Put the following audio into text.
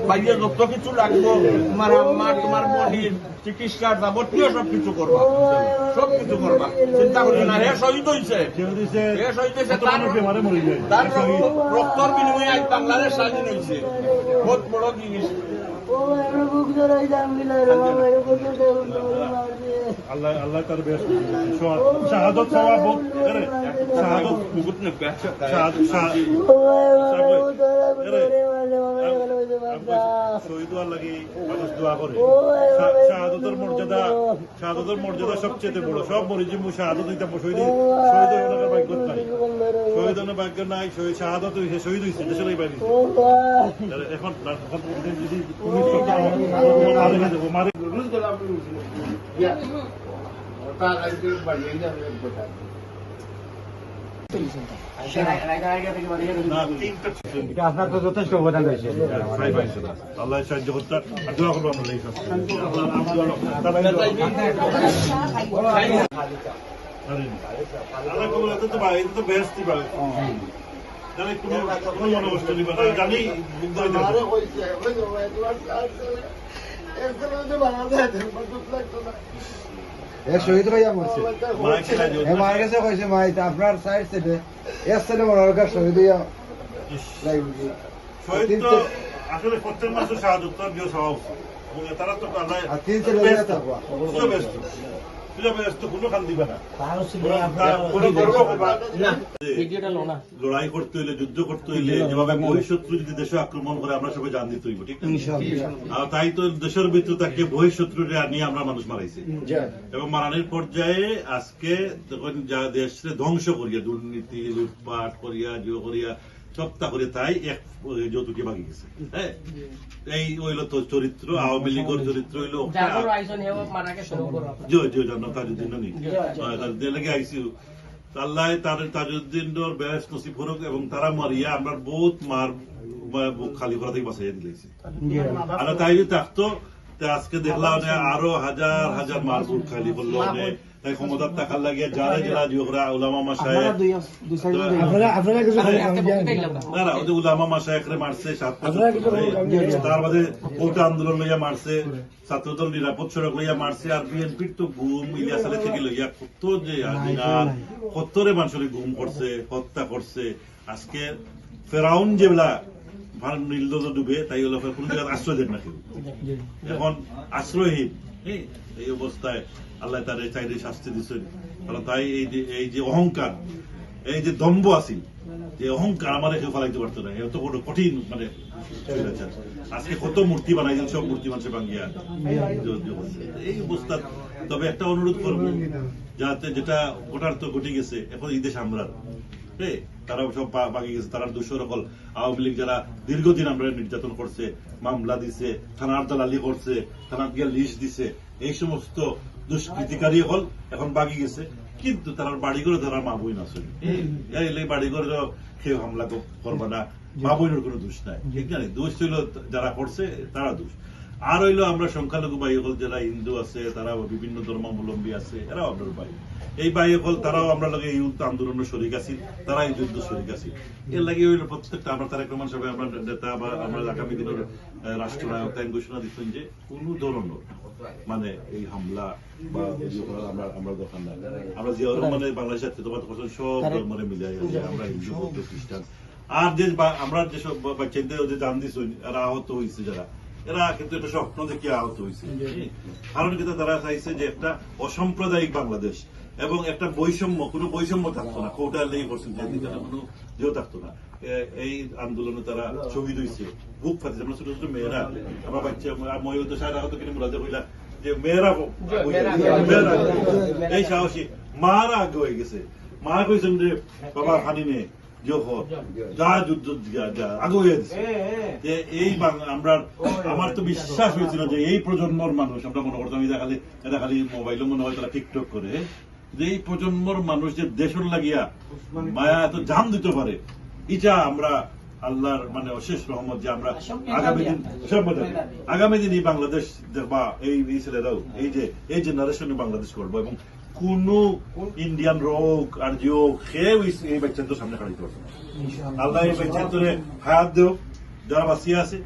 বাইরে যত কিছু লাগবো তোমার আম্মা তোমার মনির চিকিৎসা যাবতীয় সবকিছু করবা, সবকিছু করবা, চিন্তা করবে না। হে শহীদ হয়েছে, হে শহীদ হয়েছে, তার রক্তর বিনিময়ে আজ বাংলাদেশ স্বাধীন হয়েছে, বহুত বড় জিনিস। আল্লাহ আল্লাহ তার বেশ শাহাদত সওয়াব করে শাহাদত মুকুট নে শহীদ হওয়ার লাগি মানুষ দোয়া করে। শাহাদতের মর্যাদা সবচেয়ে বড়। সব মরিজি মু শাহাদত হইতাম, শহীদ হওয়ার ভাগ্য নাই, শহীদ হওয়ার ভাগ্য নাই। শাহাদত হইছে, শহীদ হইছে, দেশের এই বাইরে এখন যদি মারে আপনার তো যথেষ্ট অবদান রয়েছে। আল্লাহ সাহায্য করতে দোয়া করবো আমরা। তো বেহস্তি পাবে, জানি কোনো মনোকষ্ট নিবে না, জানি শহীদ ভাইয়া মরছে, মার কাছে কইছে মাই আপনার সাইড সাইডে এর সাইডে মরার কাছে শহীদ হইয়া শহীদ তো আসলে প্রত্যেক মাসে শাহাদত তার বিয়ে সওয়া উচিত। এবং তারা তো লড়াই করতে হইলে, যুদ্ধ করতে হইলে, যেভাবে বহিঃশত্রু যদি দেশে আক্রমণ করে আমরা সবাই জান দিতে হইব, ঠিক না? তাই তো দেশের ভিতরে তাকে বহিঃশত্রু নিয়ে আমরা মানুষ মারাইছি, এবং মারানোর পর্যায়ে আজকে দেশে ধ্বংস করিয়া, দুর্নীতি লুটপাট করিয়া, জিও করিয়া সপ্তাহ করে, তাই এক যৌতুকে বাকি গেছে। হ্যাঁ, এই হইল তো চরিত্র, আওয়ামী লীগের চরিত্র হইল তাজউদ্দিন লাগে আইসি আল্লাহ তাজউদ্দিনের বেশ নসিব হোক, এবং তারা মারিয়া আমরা বহুত মার বুক খালি করা থেকে বাঁচাইয়া দিলেছি। আর তাই যদি থাকতো আজকে দেখলাম আরো হাজার হাজার মার বুক খালি করলো, ক্ষমতার টাকার লাগিয়ে যারা যারা উলামা মাসায়েখ উলামা মাসায়েখরে মারছে, 7 বছর তার বাদে কোটা আন্দোলন লইয়া মারছে, ছাত্রদল নিরাপদ সড়ক লইয়া মারছে, আর বিএনপির তো গুম ইলিয়াস আলী থেকে লইয়া কত যে কতরে মানুষের গুম করছে, হত্যা করছে। আজকে ফেরাউন যেগুলা নীলদ ডুবে, তাই হলো কোন জায়গায় আশ্রয় দেন না কেউ, এখন আশ্রয়হীন। এই অবস্থায় আল্লাহ তার চাইলে শাস্তি দিচ্ছেন। তাই এই যে অহংকার, এই যে দম্ভ আছিল, যে অহংকার আমার কেউ ফেলাইতে পারতো না, এত বড় কঠিন মানে আজকে কত মূর্তি বানাইছেন, সব মূর্তি মানুষের ভাঙ্গিয়া এই অবস্থা। তবে একটা অনুরোধ করবো, যাতে যেটা গোটার তো ঘটে গেছে, এখন এই দেশ আমরা তারা সব বাকি গেছে, তারা দুশো রকম আওয়ামী লীগ যারা দীর্ঘদিন আমরা নির্যাতন করছে, মামলা দিছে, থানার দালালি করছে, থানার গিয়ে লিস্ট দিছে, এই সমস্ত দুষ্কৃতিকারী হল এখন বাকি গেছে। কিন্তু তারা বাড়ি করে তারা মা বই না শুনি, এই বাড়ি করে কেউ হামলা করবে না, মা বইনের কোনো দোষ নাই, ঠিক না? দোষ হইল যারা করছে তারা দোষ। আর হইলো আমরা সংখ্যালঘু ভাই হল যারা হিন্দু আছে, তারা বিভিন্ন ধর্মাবলম্বী আছে, এরাও আপনার ভাই, এই ভাই হল তারাও আমরা লগে এই আন্দোলনের শরিক আছি, তারা এই যুদ্ধ শরিক আছি। এর লাগে হইলো প্রত্যেকটা আমরা তারেক রহমান সাহেব আমরা নেতা বা আমরা আগামী দিনের রাষ্ট্রনায়ক তাই ঘোষণা দিচ্ছেন যে কোন ধরনের মানে এই হামলা বা আমরা দোকান নাই, আমরা জিয়া রহমানের বাংলাদেশ জাতীয়তাবাদ করছেন সব ধর্মে মিলে আমরা হিন্দু বৌদ্ধ খ্রিস্টান। আর যে আমরা যেসব বাচ্চাদের যে জান দিচ্ছি এরা আহত হয়েছে, যারা এরা কিন্তু একটা স্বপ্ন দেখে আহত হয়েছে, কারণ কিন্তু তারা চাইছে যে একটা অসাম্প্রদায়িক বাংলাদেশ এবং একটা বৈষম্য, কোনো বৈষম্য থাকতো না, কোটা লেগে করছেন কোনো যেও থাকতো না। এই আন্দোলনে তারা শহীদ হয়েছে, বুক ফাটিছে। আমরা ছোট ছোট মেয়েরা, আমার বাচ্চা মই তো সারা হতো কিনে মুরাদে হইলা যে মেয়েরা এই সাহসী মারা আগে হয়ে গেছে, মা কইছেন যে বাবা ফানি নে যা যুদ্ধ আগে হয়ে দিচ্ছে। এই আমরা আমার তো বিশ্বাস হয়েছিল যে এই প্রজন্মর মানুষ, আমরা মনে করতাম এটা খালি মোবাইলে মনে হয় তারা টিকটক করে, যে এই প্রজন্মর মানুষ যে দেশের লাগিয়া মায়া এত জান দিতে পারে, এটা আমরা আল্লাহর মানে অশেষ রহমত যে আমরা আগামী দিন এই বাংলাদেশ বা এই ছেলেরাও এই জেনারেশনে বাংলাদেশ করবো, এবং কোন ইন্ডিয়ান রোগ আর জিও খেয়েও এই বাচ্চাদের সামনে খাড়াইতে পারছে না। আল্লাহ এই বাচ্চাদের হায়াত দেও যারা বাঁচিয়ে আছে।